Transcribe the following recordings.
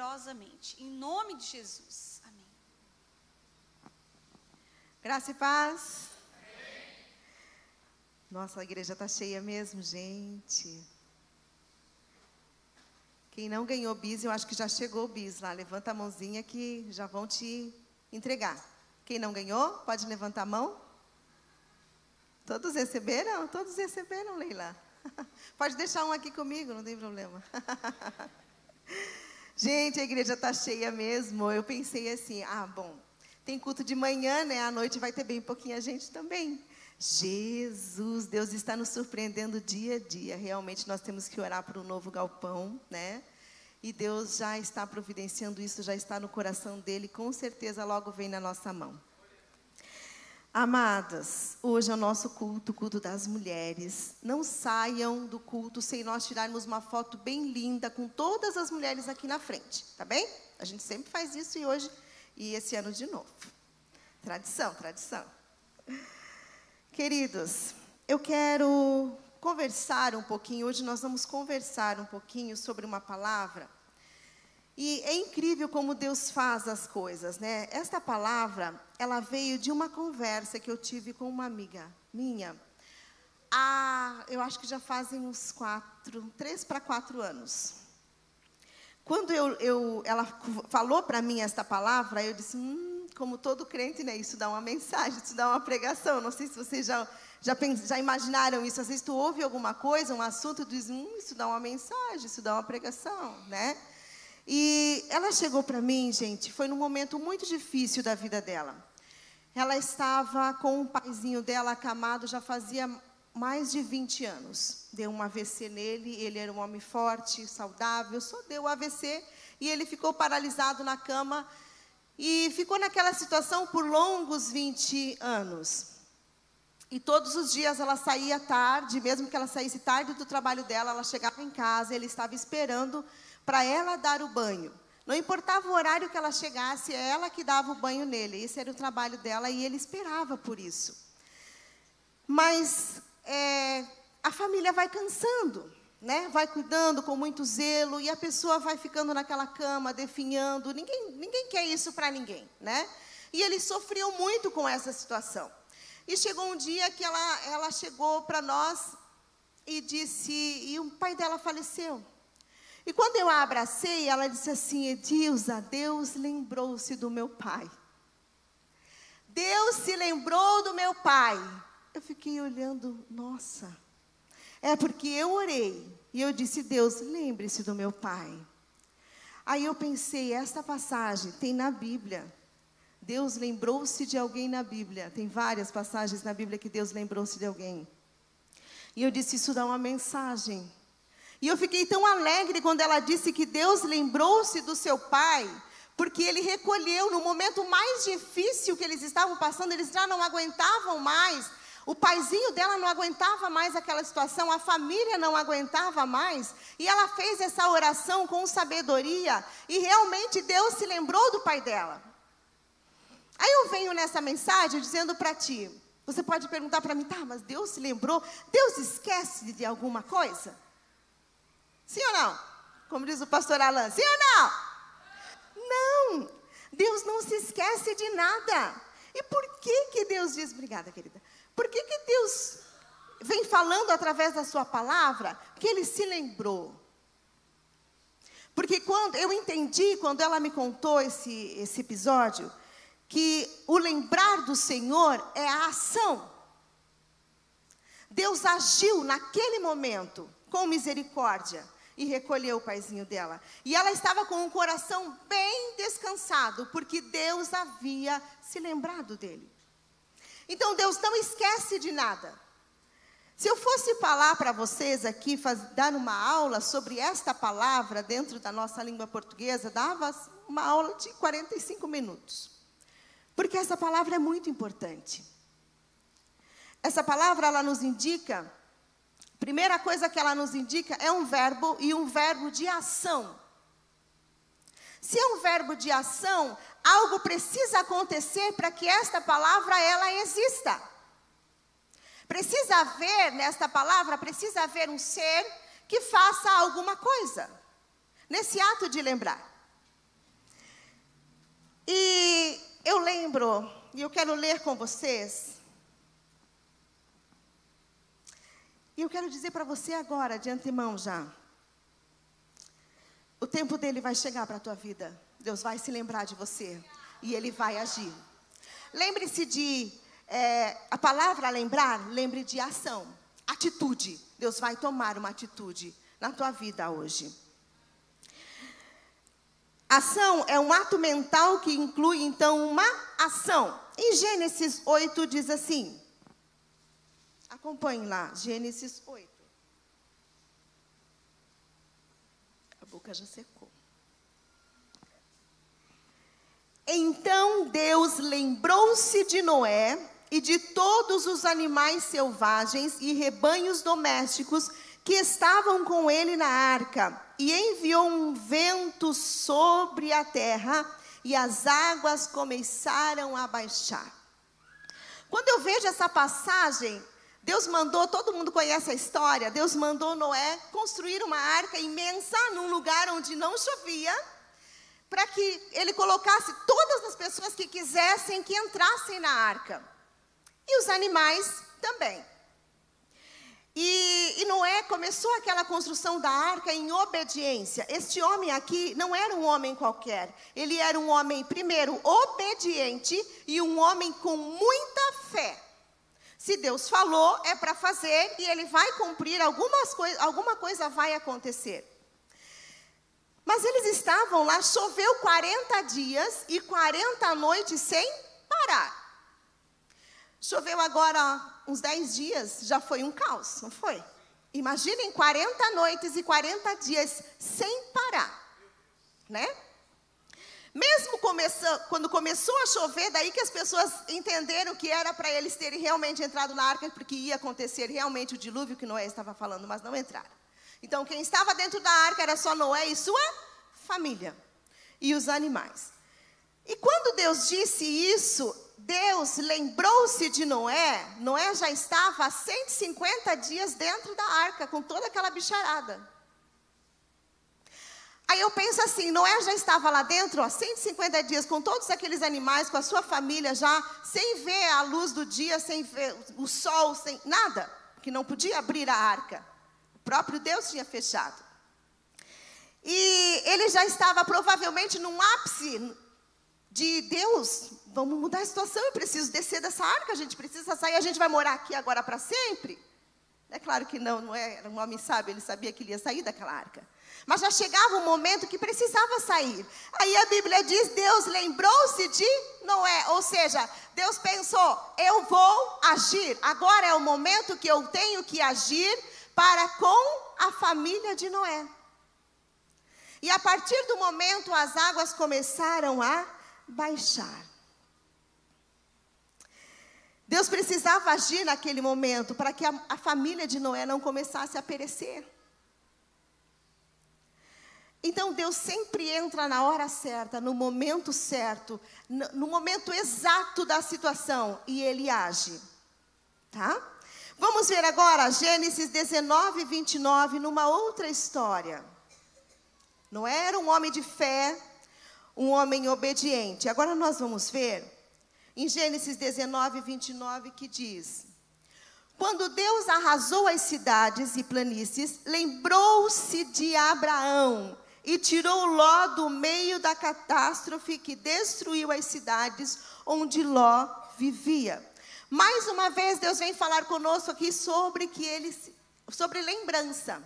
poderosamente. Em nome de Jesus. Amém. Graça e paz. Amém. Nossa, a igreja está cheia mesmo, gente. Quem não ganhou bis, eu acho que já chegou o bis lá. Levanta a mãozinha que já vão te entregar. Quem não ganhou, pode levantar a mão. Todos receberam? Todos receberam, Leila. Pode deixar um aqui comigo, não tem problema. Gente, a igreja está cheia mesmo. Eu pensei assim, bom, tem culto de manhã, né? À noite vai ter bem pouquinha gente também. Jesus, Deus está nos surpreendendo dia a dia. Realmente nós temos que orar para um novo galpão, né? E Deus já está providenciando isso, já está no coração dele. Com certeza logo vem na nossa mão. Amadas, hoje é o nosso culto, o culto das mulheres. Não saiam do culto sem nós tirarmos uma foto bem linda com todas as mulheres aqui na frente, tá bem? A gente sempre faz isso e hoje, e esse ano de novo. Tradição, tradição. Queridos, eu quero conversar um pouquinho, hoje nós vamos conversar um pouquinho sobre uma palavra. E é incrível como Deus faz as coisas, né? Esta palavra, ela veio de uma conversa que eu tive com uma amiga minha. Eu acho que já fazem uns 3 para 4 anos. Quando ela falou para mim esta palavra, eu disse, como todo crente, né? Isso dá uma mensagem, isso dá uma pregação. Não sei se vocês já imaginaram isso. Às vezes tu ouve alguma coisa, um assunto, e diz, isso dá uma mensagem, isso dá uma pregação, né? E ela chegou para mim, gente, foi num momento muito difícil da vida dela. Ela estava com o paizinho dela acamado, já fazia mais de 20 anos. Deu um AVC nele, ele era um homem forte, saudável, só deu o AVC e ele ficou paralisado na cama e ficou naquela situação por longos 20 anos. E todos os dias ela saía tarde, mesmo que ela saísse tarde do trabalho dela, ela chegava em casa, ele estava esperando para ela dar o banho. Não importava o horário que ela chegasse, é ela que dava o banho nele. Esse era o trabalho dela e ele esperava por isso. Mas a família vai cansando, né? Vai cuidando com muito zelo e a pessoa vai ficando naquela cama, definhando. Ninguém quer isso para ninguém, né? E ele sofreu muito com essa situação. E chegou um dia que ela chegou para nós e disse, e o pai dela faleceu. E quando eu a abracei, ela disse assim, Edilza, Deus lembrou-se do meu pai. Deus se lembrou do meu pai. Eu fiquei olhando, nossa. É porque eu orei e eu disse, Deus, lembre-se do meu pai. Aí eu pensei, esta passagem tem na Bíblia. Deus lembrou-se de alguém na Bíblia. Tem várias passagens na Bíblia que Deus lembrou-se de alguém. E eu disse, isso dá uma mensagem. E eu fiquei tão alegre quando ela disse que Deus lembrou-se do seu pai, porque ele recolheu no momento mais difícil que eles estavam passando, eles já não aguentavam mais, o paizinho dela não aguentava mais aquela situação, a família não aguentava mais, e ela fez essa oração com sabedoria, e realmente Deus se lembrou do pai dela. Aí eu venho nessa mensagem dizendo para ti, você pode perguntar para mim, mas Deus se lembrou? Deus esquece de alguma coisa? Sim ou não? Como diz o pastor Alan, sim ou não? Não, Deus não se esquece de nada. E por que Deus diz, obrigada querida, por que Deus vem falando através da sua palavra que Ele se lembrou? Porque quando eu entendi, quando ela me contou esse episódio, que o lembrar do Senhor é a ação. Deus agiu naquele momento com misericórdia e recolheu o paizinho dela. E ela estava com o coração bem descansado, porque Deus havia se lembrado dele. Então Deus não esquece de nada. Se eu fosse falar para vocês aqui, dar uma aula sobre esta palavra dentro da nossa língua portuguesa, dava uma aula de 45 minutos. Porque essa palavra é muito importante. Essa palavra, ela nos indica, primeira coisa que ela nos indica é um verbo e um verbo de ação. Se é um verbo de ação, algo precisa acontecer para que esta palavra, ela exista. Precisa haver, nesta palavra, precisa haver um ser que faça alguma coisa, nesse ato de lembrar. E eu lembro, e eu quero ler com vocês. E eu quero dizer para você agora, de antemão já. O tempo dele vai chegar para a tua vida. Deus vai se lembrar de você. E ele vai agir. Lembre-se de, a palavra lembrar, lembre de ação. Atitude. Deus vai tomar uma atitude na tua vida hoje. Ação é um ato mental que inclui, então, uma ação. Em Gênesis 8 diz assim. Acompanhe lá, Gênesis 8. A boca já secou. Então Deus lembrou-se de Noé e de todos os animais selvagens e rebanhos domésticos que estavam com ele na arca, e enviou um vento sobre a terra, e as águas começaram a baixar. Quando eu vejo essa passagem, Deus mandou, todo mundo conhece a história, Deus mandou Noé construir uma arca imensa num lugar onde não chovia, para que ele colocasse todas as pessoas que quisessem que entrassem na arca. E os animais também. E Noé começou aquela construção da arca em obediência. Este homem aqui não era um homem qualquer. Ele era um homem, primeiro, obediente e um homem com muita fé. Se Deus falou, é para fazer e ele vai cumprir, alguma coisa vai acontecer. Mas eles estavam lá, choveu 40 dias e 40 noites sem parar. Choveu agora uns 10 dias, já foi um caos, não foi? Imaginem 40 noites e 40 dias sem parar, né? Mesmo quando começou a chover, daí que as pessoas entenderam que era para eles terem realmente entrado na arca, porque ia acontecer realmente o dilúvio que Noé estava falando, mas não entraram. Então, quem estava dentro da arca era só Noé e sua família. E os animais. E quando Deus disse isso, Deus lembrou-se de Noé. Noé já estava há 150 dias dentro da arca, com toda aquela bicharada. Aí eu penso assim, Noé já estava lá dentro, há 150 dias, com todos aqueles animais, com a sua família já, sem ver a luz do dia, sem ver o sol, sem nada, que não podia abrir a arca. O próprio Deus tinha fechado. E ele já estava provavelmente num ápice de Deus, vamos mudar a situação, eu preciso descer dessa arca, a gente precisa sair, a gente vai morar aqui agora para sempre? É claro que não era um homem sábio, ele sabia que ele ia sair daquela arca. Mas já chegava um momento que precisava sair. Aí a Bíblia diz, Deus lembrou-se de Noé. Ou seja, Deus pensou, eu vou agir. Agora é o momento que eu tenho que agir para com a família de Noé. E a partir do momento, as águas começaram a baixar. Deus precisava agir naquele momento para que a família de Noé não começasse a perecer. Então Deus sempre entra na hora certa, no momento certo, no momento exato da situação, e Ele age, tá? Vamos ver agora Gênesis 19, 29, numa outra história. Noé era um homem de fé, um homem obediente. Agora nós vamos ver em Gênesis 19, 29, que diz: quando Deus arrasou as cidades e planícies, lembrou-se de Abraão e tirou Ló do meio da catástrofe que destruiu as cidades onde Ló vivia. Mais uma vez Deus vem falar conosco aqui sobre lembrança.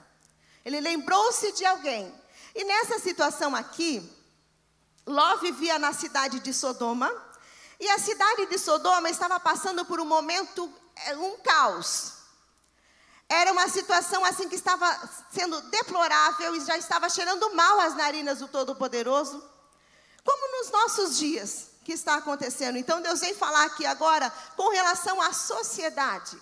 Ele lembrou-se de alguém. E nessa situação aqui, Ló vivia na cidade de Sodoma, e a cidade de Sodoma estava passando por um momento, um caos. Era uma situação assim que estava sendo deplorável e já estava cheirando mal às narinas do Todo-Poderoso, como nos nossos dias que está acontecendo. Então Deus vem falar aqui agora com relação à sociedade,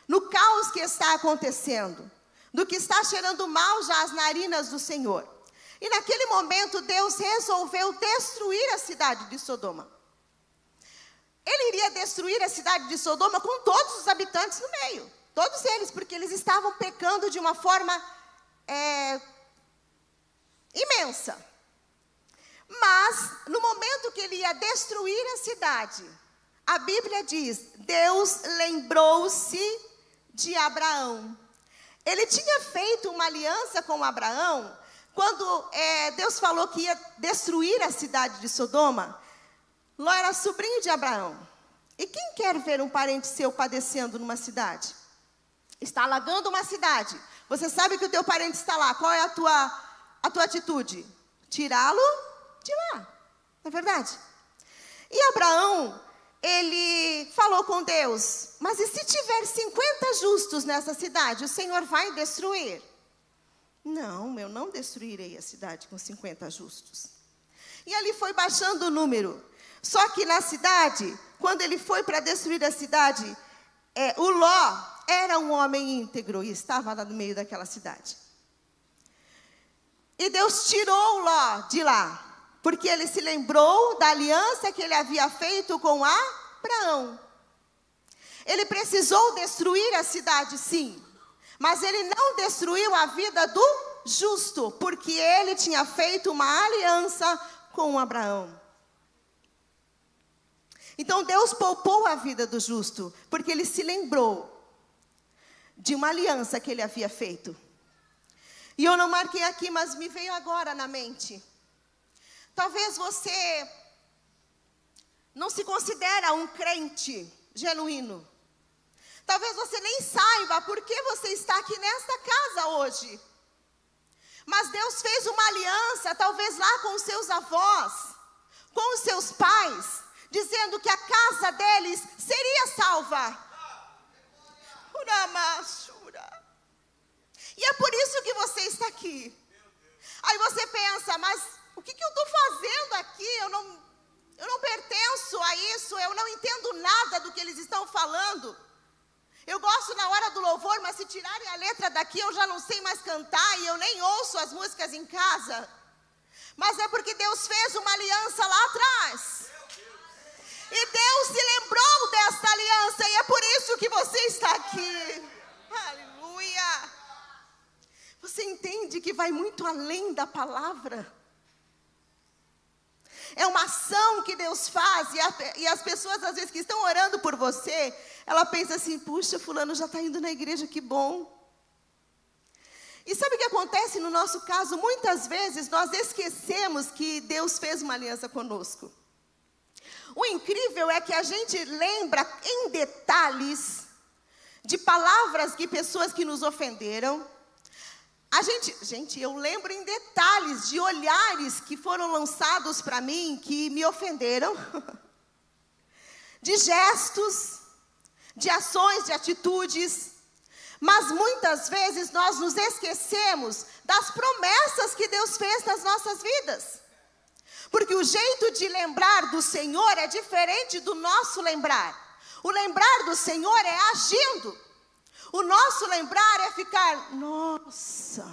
no caos que está acontecendo, do que está cheirando mal já às narinas do Senhor. E naquele momento Deus resolveu destruir a cidade de Sodoma. Ele iria destruir a cidade de Sodoma com todos os habitantes no meio. Todos eles, porque eles estavam pecando de uma forma imensa. Mas, no momento que ele ia destruir a cidade, a Bíblia diz, Deus lembrou-se de Abraão. Ele tinha feito uma aliança com Abraão, quando Deus falou que ia destruir a cidade de Sodoma. Ló era sobrinho de Abraão. E quem quer ver um parente seu padecendo numa cidade? Está alagando uma cidade. Você sabe que o teu parente está lá. Qual é a tua atitude? Tirá-lo de lá. Não é verdade? E Abraão, ele falou com Deus, mas e se tiver 50 justos nessa cidade, o Senhor vai destruir? Não, eu não destruirei a cidade com 50 justos. E ali foi baixando o número. Só que na cidade, quando ele foi para destruir a cidade, o Ló era um homem íntegro e estava lá no meio daquela cidade. E Deus tirou o Ló de lá, porque ele se lembrou da aliança que ele havia feito com Abraão. Ele precisou destruir a cidade, sim, mas ele não destruiu a vida do justo, porque ele tinha feito uma aliança com Abraão. Então Deus poupou a vida do justo, porque ele se lembrou de uma aliança que ele havia feito. E eu não marquei aqui, mas me veio agora na mente. Talvez você não se considera um crente genuíno. Talvez você nem saiba por que você está aqui nesta casa hoje. Mas Deus fez uma aliança, talvez lá com os seus avós, com os seus pais, dizendo que a casa deles seria salva. E é por isso que você está aqui. Aí você pensa, mas o que eu estou fazendo aqui? Eu não pertenço a isso, eu não entendo nada do que eles estão falando. Eu gosto na hora do louvor, mas se tirarem a letra daqui, eu já não sei mais cantar e eu nem ouço as músicas em casa. Mas é porque Deus fez uma aliança lá atrás. E Deus se lembrou desta aliança e é por isso que você está aqui. Aleluia! Você entende que vai muito além da palavra? É uma ação que Deus faz e as pessoas às vezes que estão orando por você, ela pensa assim, puxa, fulano já está indo na igreja, que bom. E sabe o que acontece no nosso caso? Muitas vezes nós esquecemos que Deus fez uma aliança conosco. O incrível é que a gente lembra em detalhes de palavras de pessoas que nos ofenderam. Eu lembro em detalhes de olhares que foram lançados para mim, que me ofenderam. De gestos, de ações, de atitudes. Mas muitas vezes nós nos esquecemos das promessas que Deus fez nas nossas vidas. Porque o jeito de lembrar do Senhor é diferente do nosso lembrar. O lembrar do Senhor é agindo. O nosso lembrar é ficar, nossa,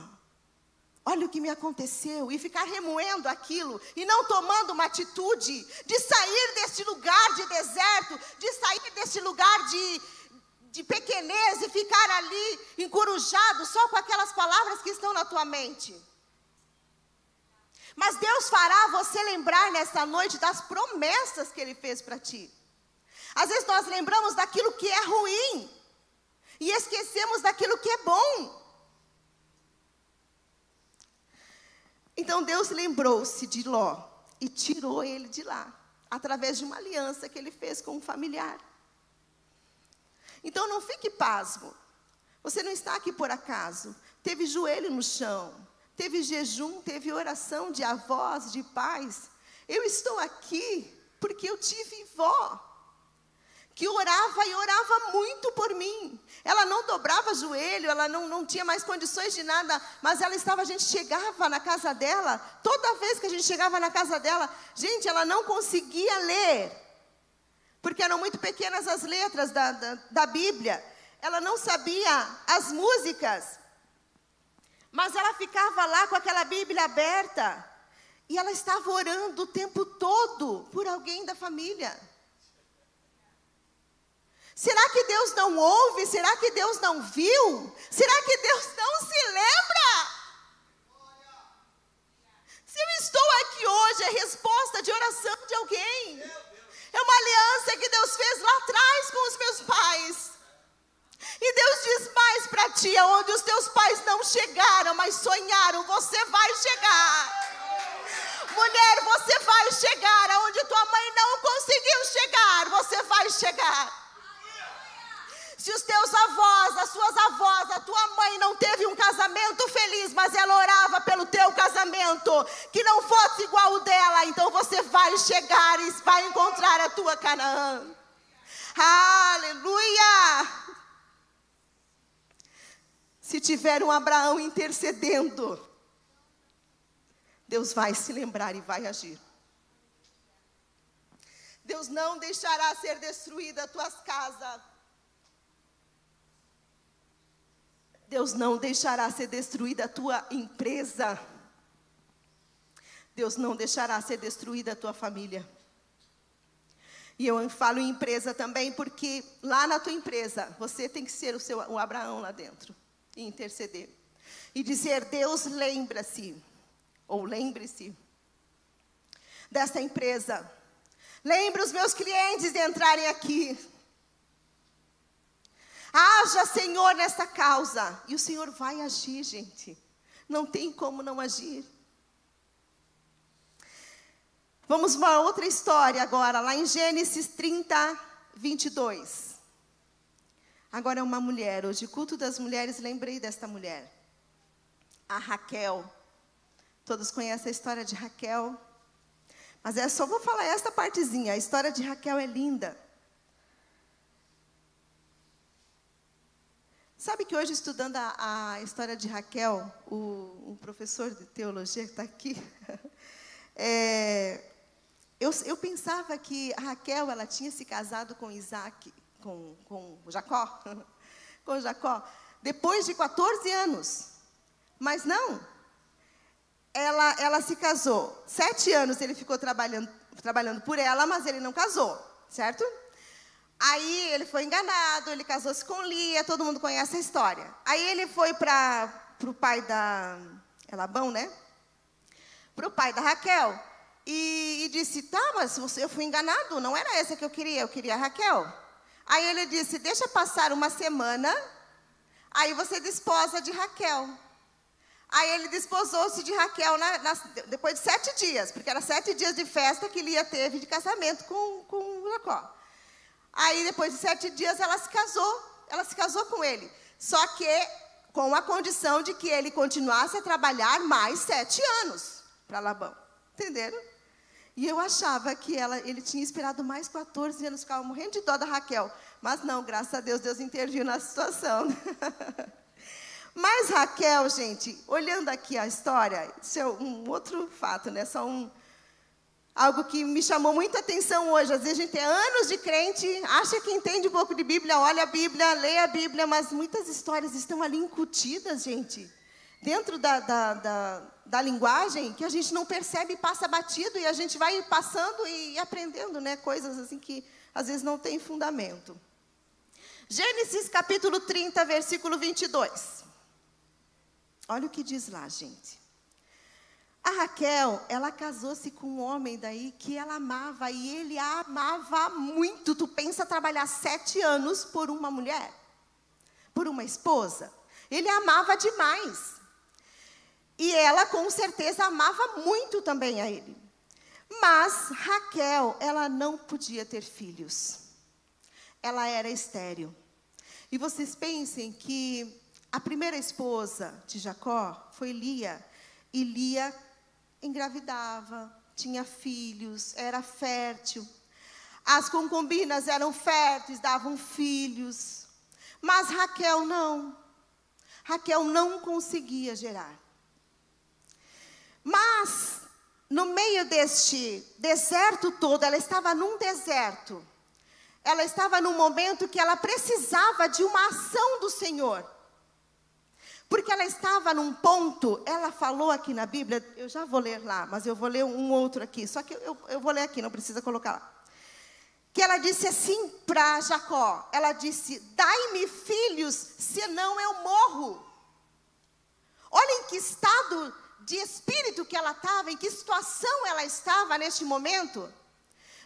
olha o que me aconteceu. E ficar remoendo aquilo e não tomando uma atitude de sair deste lugar de deserto, de sair deste lugar de pequenez e ficar ali encurujado só com aquelas palavras que estão na tua mente. Mas Deus fará você lembrar nessa noite das promessas que Ele fez para ti. Às vezes nós lembramos daquilo que é ruim e esquecemos daquilo que é bom. Então Deus lembrou-se de Ló e tirou ele de lá, através de uma aliança que Ele fez com um familiar. Então não fique pasmo. Você não está aqui por acaso. Teve joelho no chão. Teve jejum, teve oração de avós, de pais. Eu estou aqui porque eu tive vó, que orava e orava muito por mim. Ela não dobrava joelho, ela não tinha mais condições de nada, mas a gente chegava na casa dela, toda vez que a gente chegava na casa dela, gente, ela não conseguia ler, porque eram muito pequenas as letras da Bíblia. Ela não sabia as músicas. Mas ela ficava lá com aquela Bíblia aberta. E ela estava orando o tempo todo por alguém da família. Será que Deus não ouve? Será que Deus não viu? Será que Deus não se lembra? Se eu estou aqui hoje, é resposta de oração de alguém. chegaram, mas sonharam. Você vai chegar. Mulher, você vai chegar aonde tua mãe não conseguiu chegar. Você vai chegar. Se os teus avós, as suas avós, a tua mãe não teve um casamento feliz, mas ela orava pelo teu casamento, que não fosse igual o dela, então você vai chegar e vai encontrar a tua Canaã. Aleluia! Se tiver um Abraão intercedendo, Deus vai se lembrar e vai agir. Deus não deixará ser destruída as tuas casas. Deus não deixará ser destruída a tua empresa. Deus não deixará ser destruída a tua família. E eu falo em empresa também porque lá na tua empresa, você tem que ser o Abraão lá dentro. E interceder. E dizer, Deus lembra-se, ou lembre-se, desta empresa. Lembre os meus clientes de entrarem aqui. Haja, Senhor, nessa causa. E o Senhor vai agir, gente. Não tem como não agir. Vamos uma outra história agora, lá em Gênesis 30, 22. Agora é uma mulher. Hoje, culto das mulheres, lembrei desta mulher. A Raquel. Todos conhecem a história de Raquel. Mas só vou falar esta partezinha. A história de Raquel é linda. Sabe que hoje, estudando a história de Raquel, um professor de teologia que está aqui, eu pensava que a Raquel, ela tinha se casado com Isaac, com Jacó, com Jacó, depois de 14 anos. Mas não, ela se casou. 7 anos ele ficou trabalhando por ela, mas ele não casou, certo? Aí ele foi enganado, ele casou-se com Lia, todo mundo conhece a história. Aí ele foi para o pai da... É Labão, né? Para o pai da Raquel. E disse, tá, mas eu fui enganado, não era essa que eu queria a Raquel. Aí ele disse, deixa passar uma semana, aí você desposa de Raquel. Aí ele desposou-se de Raquel depois de 7 dias, porque era 7 dias de festa que Lia teve de casamento com Jacó. Aí, depois de 7 dias, ela se casou com ele. Só que com a condição de que ele continuasse a trabalhar mais 7 anos para Labão. Entenderam? E eu achava que ele tinha esperado mais 14 anos, ficava morrendo de dó da Raquel. Mas não, graças a Deus, Deus interviu na situação. Mas Raquel, gente, olhando aqui a história, isso é um outro fato, né? Algo que me chamou muita atenção hoje. Às vezes a gente tem anos de crente, acha que entende um pouco de Bíblia, olha a Bíblia, lê a Bíblia, mas muitas histórias estão ali incutidas, gente, dentro da linguagem, que a gente não percebe e passa batido, e a gente vai passando e aprendendo, né, coisas assim que às vezes não tem fundamento. Gênesis capítulo 30, versículo 22. Olha o que diz lá, gente. A Raquel, ela casou-se com um homem daí que ela amava, e ele a amava muito. Tu pensa trabalhar 7 anos por uma mulher, por uma esposa. Ele a amava demais. E ela, com certeza, amava muito também a ele. Mas Raquel, ela não podia ter filhos. Ela era estéril. E vocês pensem que a primeira esposa de Jacó foi Lia. E Lia engravidava, tinha filhos, era fértil. As concubinas eram férteis, davam filhos. Mas Raquel não. Raquel não conseguia gerar. Mas, no meio deste deserto todo, ela estava num deserto. Ela estava num momento que ela precisava de uma ação do Senhor. Porque ela estava num ponto, ela falou aqui na Bíblia, eu já vou ler lá, mas eu vou ler um outro aqui, só que eu vou ler aqui, não precisa colocar lá. Que ela disse assim para Jacó, ela disse, dai-me filhos, senão eu morro. Olha em que estado de espírito que ela estava, em que situação ela estava neste momento.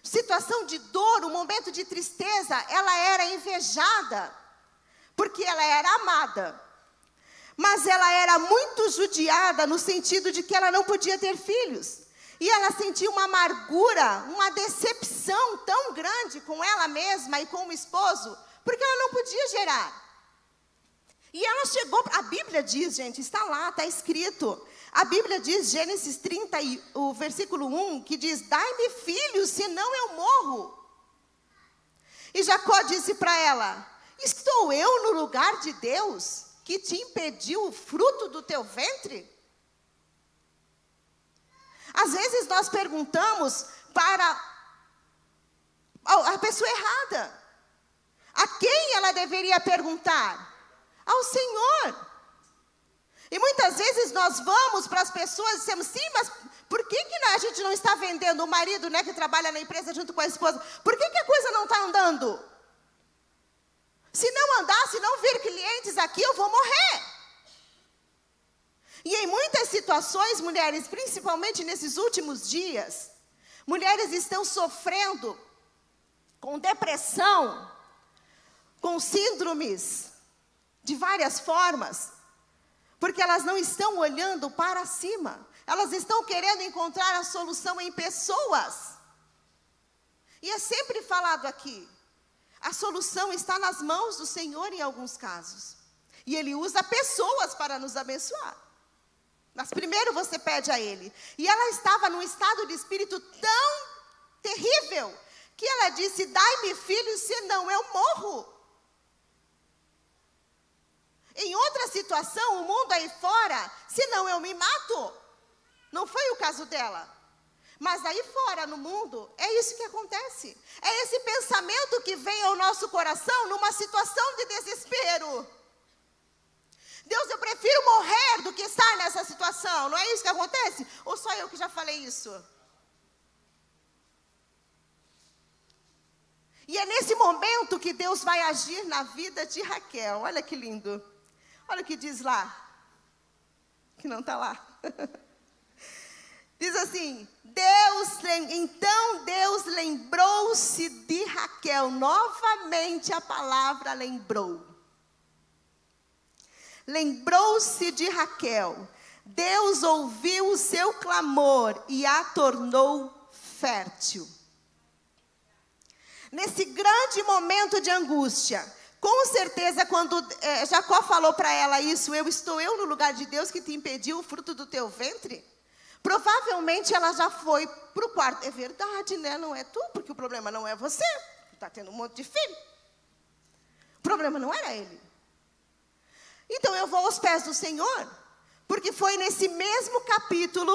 Situação de dor, um momento de tristeza, ela era invejada, porque ela era amada. mas ela era muito judiada no sentido de que ela não podia ter filhos. E ela sentia uma amargura, uma decepção tão grande com ela mesma e com o esposo, porque ela não podia gerar. E ela chegou, a Bíblia diz, gente, está lá, está escrito. A Bíblia diz, Gênesis 30, o versículo 1, que diz: dai-me filhos, senão eu morro. E Jacó disse para ela: estou eu no lugar de Deus, que te impediu o fruto do teu ventre? Às vezes nós perguntamos para a pessoa errada. A quem ela deveria perguntar? Ao Senhor. E muitas vezes nós vamos para as pessoas e dizemos: sim, mas por que a gente não está vendendo? O marido, né, que trabalha na empresa junto com a esposa, por que a coisa não está andando? Se não andar, se não vir clientes aqui, eu vou morrer. E em muitas situações, mulheres, principalmente nesses últimos dias, mulheres estão sofrendo com depressão, com síndromes de várias formas, porque elas não estão olhando para cima. Elas estão querendo encontrar a solução em pessoas. E é sempre falado aqui, a solução está nas mãos do Senhor em alguns casos. E Ele usa pessoas para nos abençoar. Mas primeiro você pede a Ele. E ela estava num estado de espírito tão terrível, que ela disse: dai-me filhos, senão eu morro. Em outra situação, o mundo aí fora, senão eu me mato. Não foi o caso dela. Mas aí fora, no mundo, é isso que acontece. É esse pensamento que vem ao nosso coração numa situação de desespero. Deus, eu prefiro morrer do que estar nessa situação. Não é isso que acontece? Ou só eu que já falei isso? E é nesse momento que Deus vai agir na vida de Raquel. Olha que lindo. Olha o que diz lá. Que não está lá. Diz assim: então Deus lembrou-se de Raquel. Novamente a palavra lembrou. Lembrou-se de Raquel. Deus ouviu o seu clamor e a tornou fértil. Nesse grande momento de angústia, com certeza quando Jacó falou para ela isso: estou eu no lugar de Deus que te impediu o fruto do teu ventre? Provavelmente ela já foi para o quarto. É verdade, né? Não é tu, porque o problema não é você. Está tendo um monte de filho. O problema não era ele. Então eu vou aos pés do Senhor, porque foi nesse mesmo capítulo,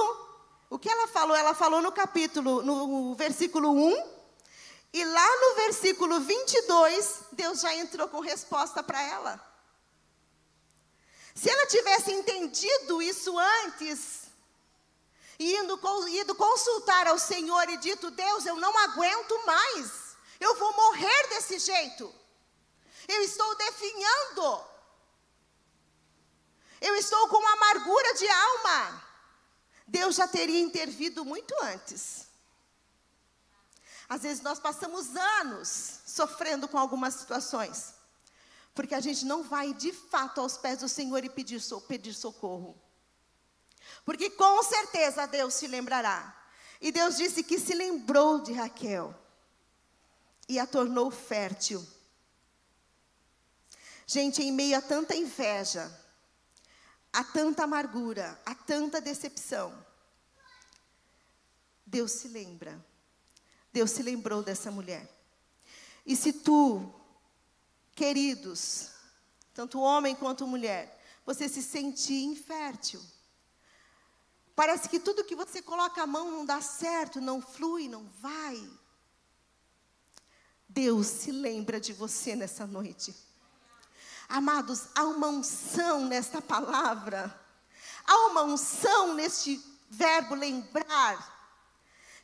o que ela falou no capítulo, no versículo 1, e lá no versículo 22, Deus já entrou com resposta para ela. Se ela tivesse entendido isso antes, e ido consultar ao Senhor e dito: Deus, eu não aguento mais, eu vou morrer desse jeito, eu estou definhando, eu estou com amargura de alma, Deus já teria intervido muito antes. Às vezes nós passamos anos sofrendo com algumas situações, porque a gente não vai de fato aos pés do Senhor e pedir socorro. Porque com certeza Deus se lembrará. E Deus disse que se lembrou de Raquel e a tornou fértil. Gente, em meio a tanta inveja, a tanta amargura, a tanta decepção, Deus se lembra. Deus se lembrou dessa mulher. E se tu, queridos, tanto homem quanto mulher, você se sentir infértil, parece que tudo que você coloca a mão não dá certo, não flui, não vai, Deus se lembra de você nessa noite. Amados, há uma unção nesta palavra, há uma unção neste verbo lembrar,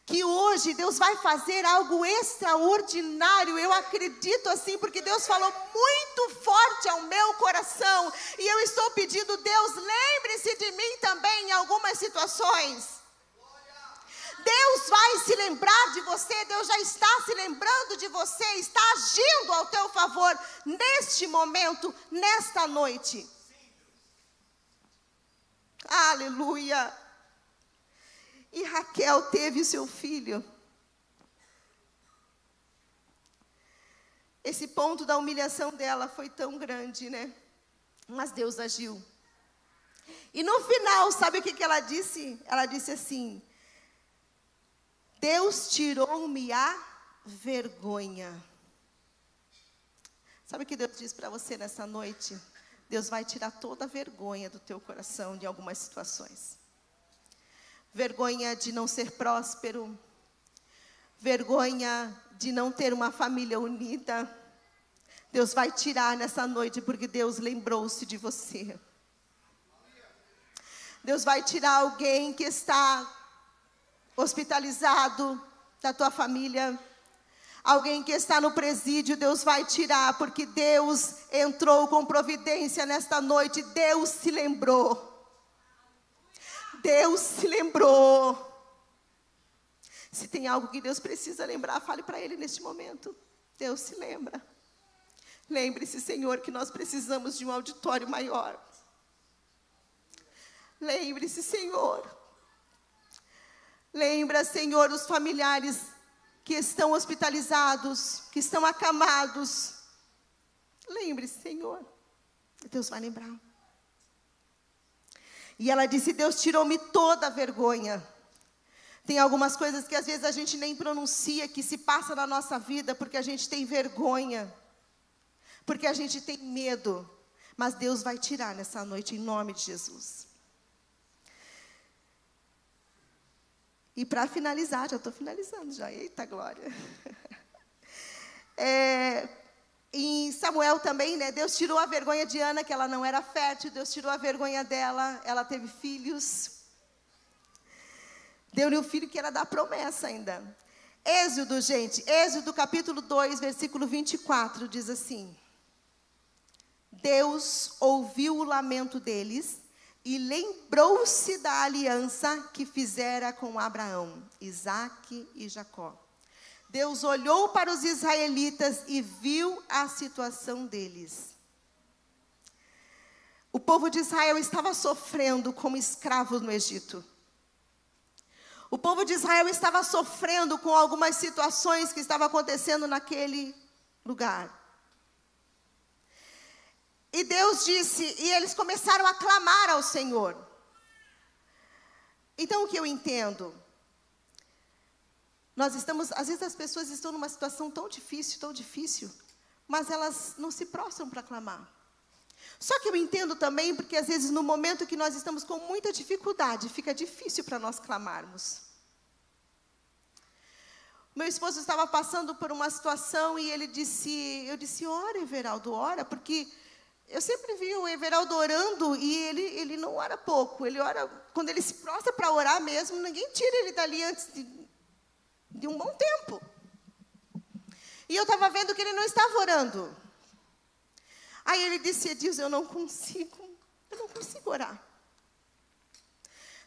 que hoje Deus vai fazer algo extraordinário. Eu acredito assim, porque Deus falou muito forte ao meu coração. E eu estou pedindo: Deus, lembre-se de mim também em algumas situações. Deus vai se lembrar de você. Deus já está se lembrando de você. Está agindo ao teu favor neste momento, nesta noite. Aleluia. E Raquel teve o seu filho. Esse ponto da humilhação dela foi tão grande, né? Mas Deus agiu. E no final, sabe o que ela disse? Ela disse assim: Deus tirou-me a vergonha. Sabe o que Deus diz para você nessa noite? Deus vai tirar toda a vergonha do teu coração de algumas situações. Vergonha de não ser próspero. Vergonha de não ter uma família unida. Deus vai tirar nessa noite, porque Deus lembrou-se de você. Deus vai tirar alguém que está hospitalizado da tua família. Alguém que está no presídio, Deus vai tirar, porque Deus entrou com providência nesta noite. Deus se lembrou. Deus se lembrou. Se tem algo que Deus precisa lembrar, fale para Ele neste momento. Deus se lembra. Lembre-se, Senhor, que nós precisamos de um auditório maior. Lembre-se, Senhor. Lembra, Senhor, os familiares que estão hospitalizados, que estão acamados. Lembre-se, Senhor. Deus vai lembrar. E ela disse: Deus tirou-me toda a vergonha. Tem algumas coisas que às vezes a gente nem pronuncia, que se passa na nossa vida, porque a gente tem vergonha, porque a gente tem medo. Mas Deus vai tirar nessa noite, em nome de Jesus. E para finalizar, já estou finalizando já, eita glória. Em Samuel também, né? Deus tirou a vergonha de Ana, que ela não era fértil. Deus tirou a vergonha dela, ela teve filhos. Deu-lhe um filho que era da promessa ainda. Êxodo, gente, Êxodo capítulo 2, versículo 24, diz assim: Deus ouviu o lamento deles e lembrou-se da aliança que fizera com Abraão, Isaque e Jacó. Deus olhou para os israelitas e viu a situação deles. O povo de Israel estava sofrendo como escravos no Egito. O povo de Israel estava sofrendo com algumas situações que estavam acontecendo naquele lugar. E Deus disse, e eles começaram a clamar ao Senhor. Então o que eu entendo? Nós estamos, às vezes as pessoas estão numa situação tão difícil, mas elas não se prostram para clamar. Só que eu entendo também, porque às vezes no momento que nós estamos com muita dificuldade, fica difícil para nós clamarmos. Meu esposo estava passando por uma situação e ele disse, eu disse, ora Everaldo, ora, porque eu sempre vi o Everaldo orando e ele não ora pouco, ele ora, quando ele se prostra para orar mesmo, ninguém tira ele dali antes de um bom tempo. E eu estava vendo que ele não estava orando. Aí ele disse, Edilson, eu não consigo orar.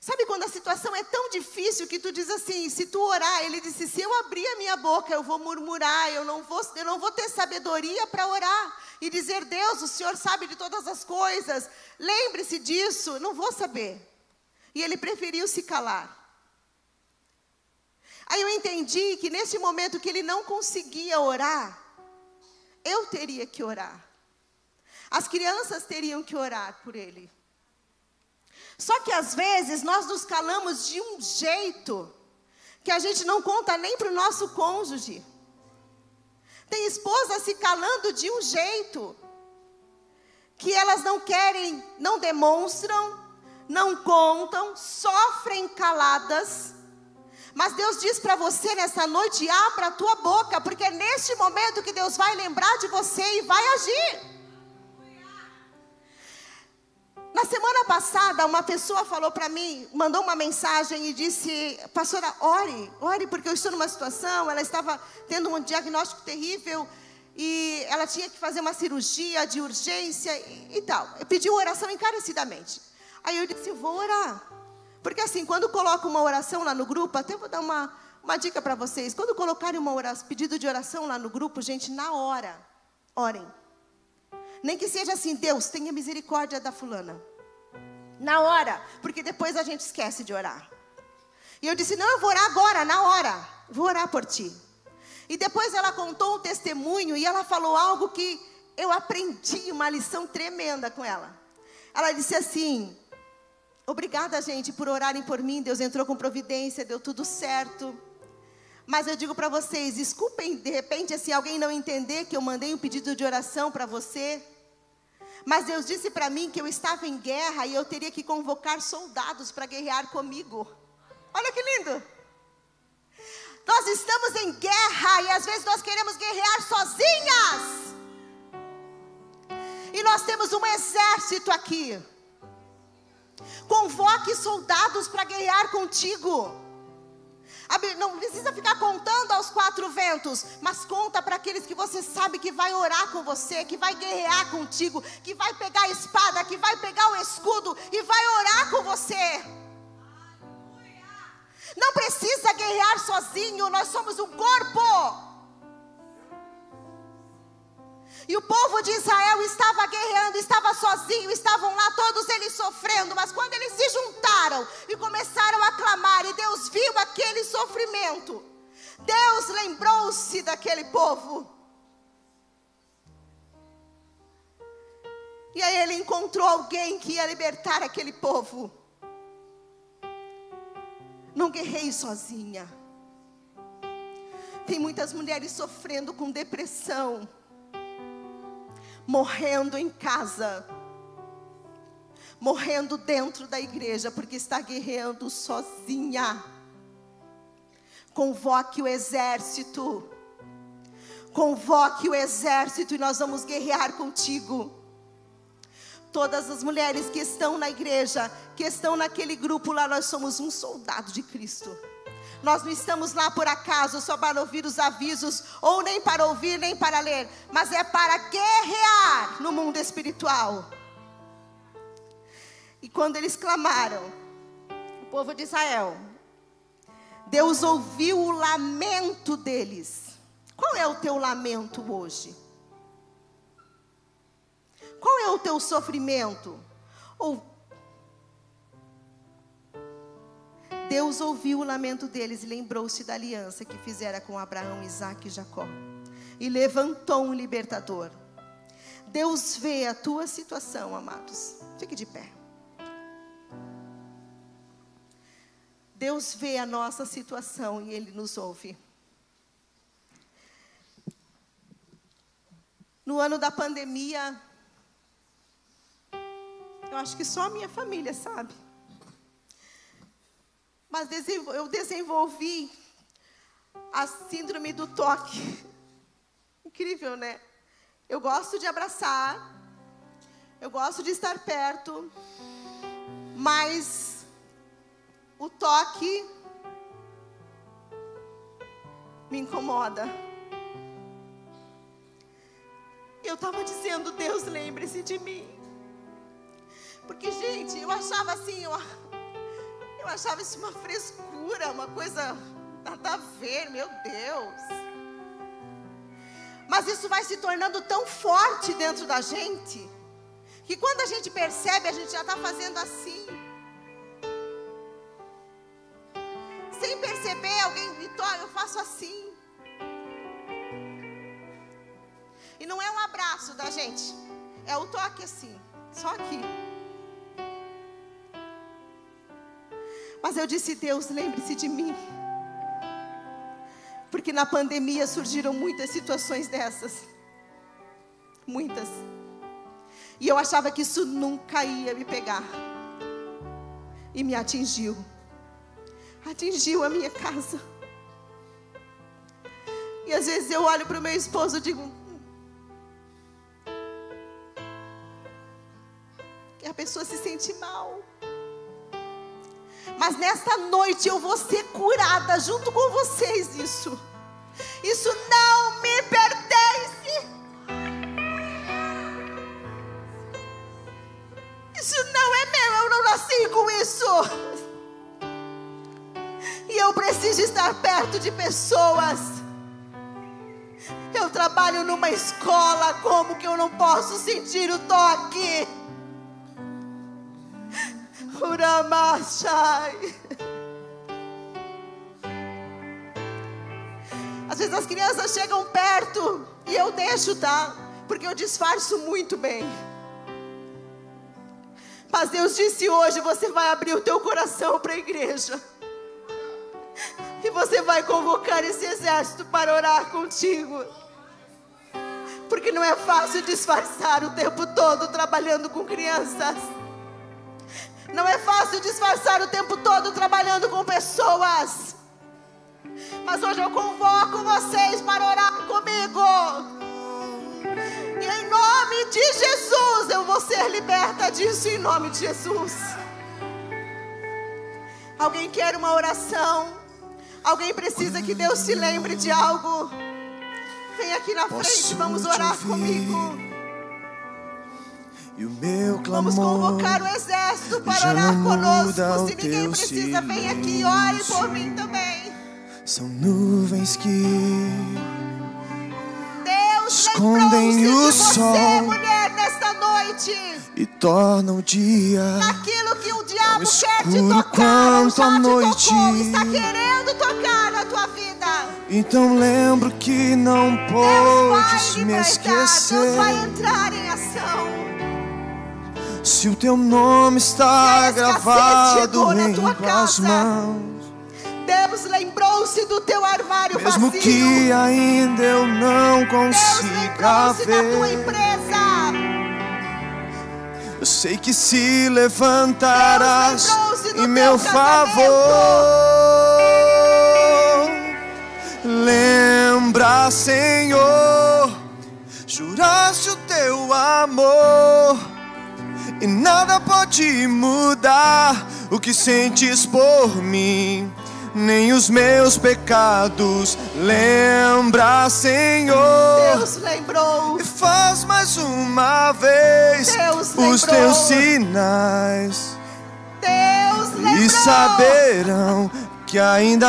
Sabe quando a situação é tão difícil que tu diz assim, se tu orar, ele disse, se eu abrir a minha boca, eu vou murmurar, eu não vou ter sabedoria para orar. E dizer, Deus, o Senhor sabe de todas as coisas, lembre-se disso, não vou saber. E ele preferiu se calar. Aí eu entendi que nesse momento que ele não conseguia orar, eu teria que orar. As crianças teriam que orar por ele. Só que às vezes nós nos calamos de um jeito que a gente não conta nem para o nosso cônjuge. Tem esposa se calando de um jeito que elas não querem, não demonstram, não contam, sofrem caladas. Mas Deus diz para você nessa noite, abra a tua boca, porque é neste momento que Deus vai lembrar de você e vai agir. Na semana passada, uma pessoa falou para mim, mandou uma mensagem e disse, pastora, ore, porque eu estou numa situação, ela estava tendo um diagnóstico terrível e ela tinha que fazer uma cirurgia de urgência e tal. Eu pedi oração encarecidamente. Aí eu disse, vou orar. Porque assim, quando coloco uma oração lá no grupo, até vou dar uma dica para vocês. Quando colocarem pedido de oração lá no grupo, gente, na hora, orem. Nem que seja assim, Deus, tenha misericórdia da fulana. Na hora, porque depois a gente esquece de orar. E eu disse, não, eu vou orar agora, na hora. Vou orar por ti. E depois ela contou um testemunho e ela falou algo que eu aprendi, uma lição tremenda com ela. Ela disse assim, obrigada, gente, por orarem por mim. Deus entrou com providência, deu tudo certo. Mas eu digo para vocês, desculpem, de repente, assim, alguém não entender que eu mandei um pedido de oração para você. Mas Deus disse para mim que eu estava em guerra e eu teria que convocar soldados para guerrear comigo. Olha que lindo! Nós estamos em guerra e às vezes nós queremos guerrear sozinhas. E nós temos um exército aqui. Convoque soldados para guerrear contigo. Não precisa ficar contando aos quatro ventos, mas conta para aqueles que você sabe que vai orar com você, que vai guerrear contigo, que vai pegar a espada, que vai pegar o escudo e vai orar com você. Não precisa guerrear sozinho, nós somos um corpo. E o povo de Israel estava guerreando, estava sozinho, estavam lá todos eles sofrendo. Mas quando eles se juntaram e começaram a clamar, e Deus viu aquele sofrimento, Deus lembrou-se daquele povo. E aí ele encontrou alguém que ia libertar aquele povo. Não guerreie sozinha. Tem muitas mulheres sofrendo com depressão, morrendo em casa, morrendo dentro da igreja, porque está guerreando sozinha. Convoque o exército. Convoque o exército e nós vamos guerrear contigo. Todas as mulheres que estão na igreja, que estão naquele grupo lá, nós somos um soldado de Cristo. Nós não estamos lá por acaso, só para ouvir os avisos, ou nem para ouvir, nem para ler, mas é para guerrear no mundo espiritual. E quando eles clamaram, o povo de Israel, Deus ouviu o lamento deles. Qual é o teu lamento hoje? Qual é o teu sofrimento? Deus ouviu o lamento deles e lembrou-se da aliança que fizera com Abraão, Isaque e Jacó. E levantou um libertador. Deus vê a tua situação, amados. Fique de pé. Deus vê a nossa situação e Ele nos ouve. No ano da pandemia, eu acho que só a minha família sabe. Mas eu desenvolvi a síndrome do toque. Incrível, né? Eu gosto de abraçar, eu gosto de estar perto, mas o toque me incomoda. Eu estava dizendo, Deus, lembre-se de mim. Porque, gente, eu achava assim, eu achava isso uma frescura, uma coisa nada a ver, meu Deus. Mas isso vai se tornando tão forte dentro da gente, que quando a gente percebe, a gente já está fazendo assim. Sem perceber, alguém me toca, eu faço assim. E não é um abraço da gente, é o toque assim, só aqui. Mas eu disse, Deus, lembre-se de mim. Porque na pandemia surgiram muitas situações dessas. Muitas. E eu achava que isso nunca ia me pegar. E me atingiu. Atingiu a minha casa. E às vezes eu olho para o meu esposo e digo, que a pessoa se sente mal. Mas nesta noite eu vou ser curada junto com vocês disso. Isso não me pertence. Isso não é meu, eu não nasci com isso. E eu preciso estar perto de pessoas. Eu trabalho numa escola, como que eu não posso sentir o toque? Uramachai. Às vezes as crianças chegam perto e eu deixo, tá? Porque eu disfarço muito bem. Mas Deus disse hoje: você vai abrir o teu coração para a igreja. E você vai convocar esse exército para orar contigo. Porque não é fácil disfarçar o tempo todo trabalhando com crianças. Não é fácil disfarçar o tempo todo trabalhando com pessoas. Mas hoje eu convoco vocês para orar comigo. E em nome de Jesus eu vou ser liberta disso, em nome de Jesus. Alguém quer uma oração? Alguém precisa que Deus se lembre de algo? Vem aqui na frente, vamos orar comigo. E o meu clamor, vamos convocar o exército para orar conosco. Se ninguém precisa, vem aqui e ore por mim também. São nuvens que Deus escondem o você, sol, mulher, nesta noite, e tornam o dia naquilo que o diabo quer te escuro tocar, ou quanto já a te noite. tocou, está querendo tocar na tua vida. Então lembro que não Deus podes vai me libertar, esquecer. Deus vai entrar em ação. Se o teu nome está gravado em tua tuas casa, mãos, Deus lembrou-se do teu armário mesmo vazio. que ainda eu não Deus consiga lembrou-se da tua ver, empresa. eu sei que se levantarás Deus lembrou-se do em meu teu favor. Lembra, Senhor, juraste o teu amor, e nada pode mudar o que sentes por mim, nem os meus pecados. Lembra, Senhor, Deus lembrou. e faz mais uma vez Deus os lembrou. teus sinais, Deus lembrou. e saberão que ainda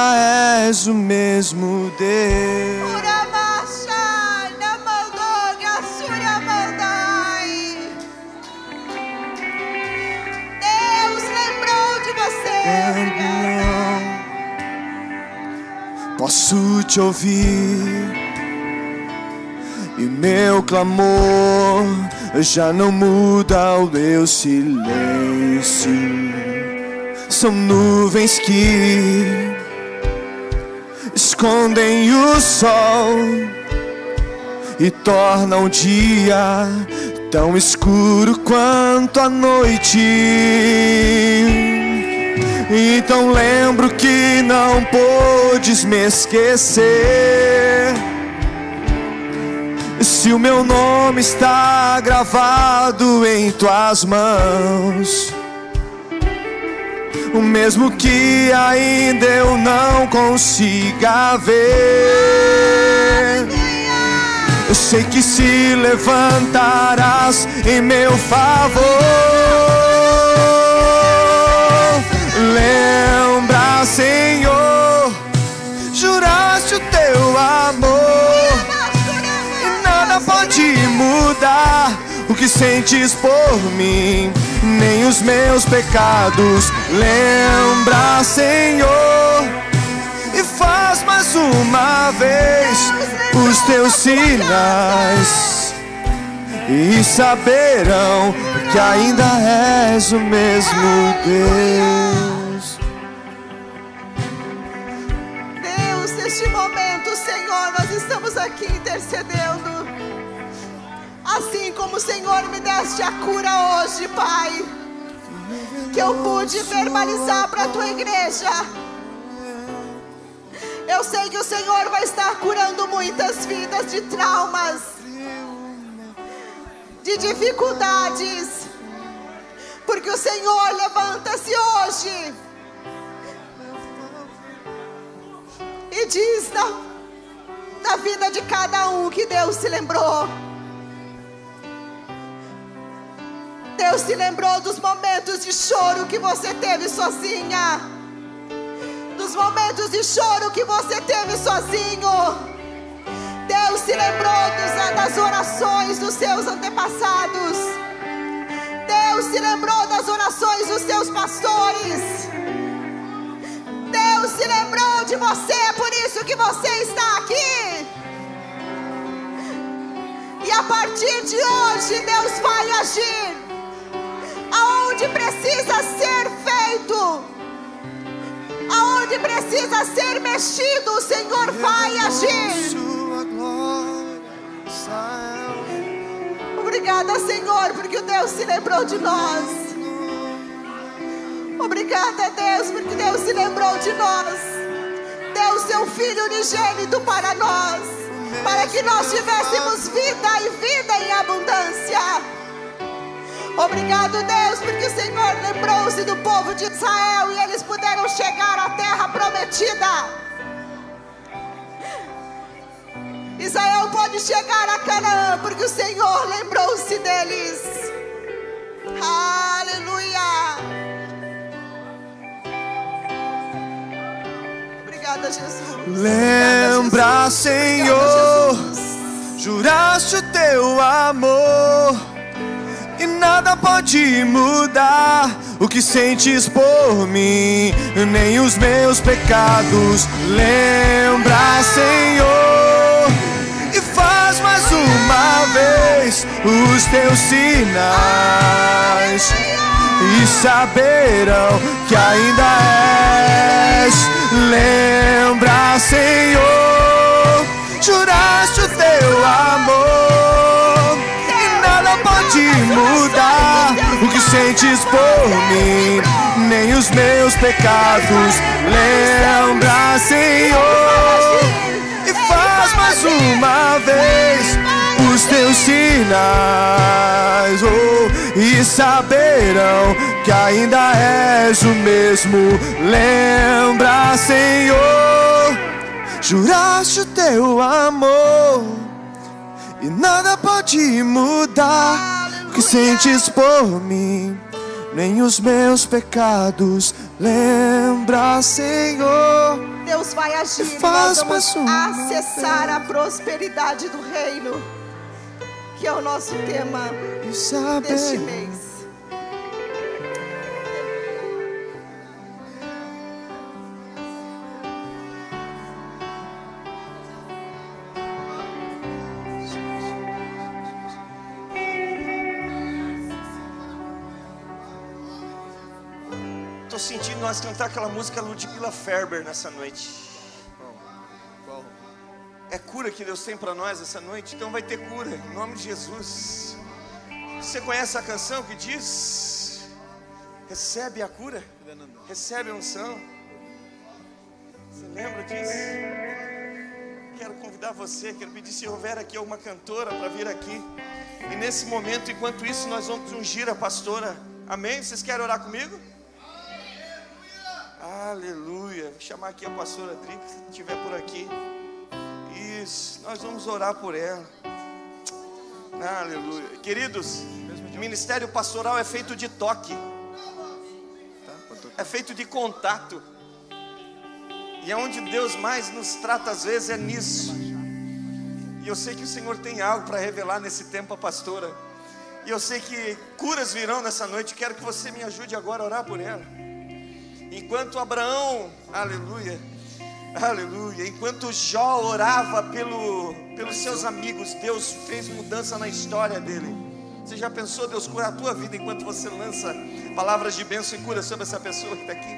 és o mesmo Deus. Uramachai, Namandoga, Suramandai. Deus lembrou de você. Posso te ouvir, e meu clamor já não muda o meu silêncio. São nuvens que escondem o sol e tornam o dia tão escuro quanto a noite. Então lembro que não podes me esquecer. Se o meu nome está gravado em tuas mãos, o mesmo que ainda eu não consiga ver, eu sei que se levantarás em meu favor. Lembra, Senhor, juraste o teu amor, e nada pode mudar o que sentes por mim, nem os meus pecados. Lembra, Senhor, e faz mais uma vez os teus sinais, e saberão que ainda és o mesmo Deus. Deus, neste momento, Senhor, nós estamos aqui intercedendo. Assim como o Senhor me deste a cura hoje, Pai, que eu pude verbalizar para a tua igreja. Eu sei que o Senhor vai estar curando muitas vidas de traumas, de dificuldades, porque o Senhor levanta-se hoje e diz na vida de cada um que Deus se lembrou. Deus se lembrou dos momentos de choro que você teve sozinha, dos momentos de choro que você teve sozinho. Deus se lembrou das orações dos seus antepassados. Deus se se lembrou das orações dos teus pastores. Deus se lembrou de você, por isso que você está aqui. E a partir de hoje, Deus vai agir. Aonde precisa ser feito, aonde precisa ser mexido, o Senhor vai agir. Obrigada, Senhor, porque o Deus se lembrou de nós. Obrigada, Deus, porque Deus se lembrou de nós. Deu o seu Filho unigênito para nós, para que nós tivéssemos vida e vida em abundância. Obrigado, Deus, porque o Senhor lembrou-se do povo de Israel e eles puderam chegar à terra prometida. Israel pode chegar a Canaã porque o Senhor lembrou-se deles. Aleluia. Obrigada, Jesus. Lembra, Senhor, juraste o teu amor e nada pode mudar o que sentes por mim, nem os meus pecados. Lembra, Senhor, e faz mais uma vez os teus sinais, e saberão que ainda és. Lembra, Senhor, juraste o teu amor e nada pode mudar o que sentes por mim, nem os meus pecados. Lembra, Senhor, e faz mais uma vez os teus sinais, e saberão que ainda és o mesmo. Lembra, Senhor, juraste o teu amor e nada pode mudar o que sentes por mim, nem os meus pecados. Lembra, Senhor, Deus vai agir e nós vamos acessar a prosperidade do reino, que é o nosso tema deste mês. Estou sentindo nós cantar aquela música Ludmilla Ferber nessa noite. É cura que Deus tem para nós essa noite, então vai ter cura, em nome de Jesus. Você conhece a canção que diz: recebe a cura, recebe a unção? Você lembra disso? Quero convidar você, quero pedir se houver aqui alguma cantora para vir aqui. E nesse momento, enquanto isso, nós vamos ungir a pastora. Amém? Vocês querem orar comigo? Aleluia. Vou chamar aqui a pastora Adri, se estiver por aqui. Isso, nós vamos orar por ela. Aleluia. Queridos, o ministério pastoral é feito de toque, é feito de contato. E é onde Deus mais nos trata às vezes é nisso. E eu sei que o Senhor tem algo para revelar nesse tempo, a pastora. E eu sei que curas virão nessa noite. Quero que você me ajude agora a orar por ela. Enquanto Abraão, aleluia, aleluia, enquanto Jó orava pelos seus amigos, Deus fez mudança na história dele. Você já pensou Deus curar a tua vida enquanto você lança palavras de bênção e cura sobre essa pessoa que está aqui?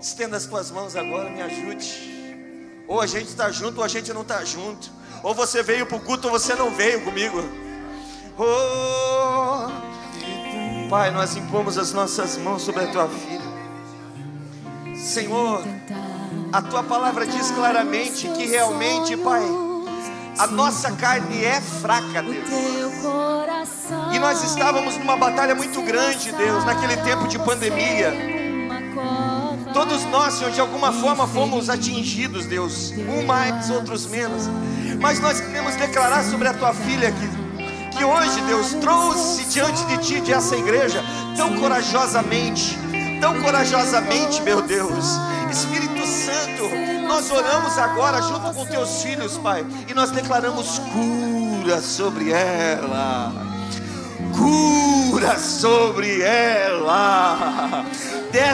Estenda as tuas mãos agora, me ajude. Ou a gente está junto ou a gente não está junto. Ou você veio para o culto ou você não veio comigo. Oh, Pai, nós impomos as nossas mãos sobre a tua filha. Senhor, a tua palavra diz claramente que realmente, Pai, a nossa carne é fraca, Deus. E nós estávamos numa batalha muito grande, Deus, naquele tempo de pandemia. Todos nós, Senhor, de alguma forma fomos atingidos, Deus, um mais, outros menos. Mas nós queremos declarar sobre a tua filha que hoje, Deus, trouxe diante de ti, de essa igreja, tão corajosamente, meu Deus. Espírito Santo, nós oramos agora junto com teus filhos, Pai, e nós declaramos cura sobre ela. cura sobre ela. Desce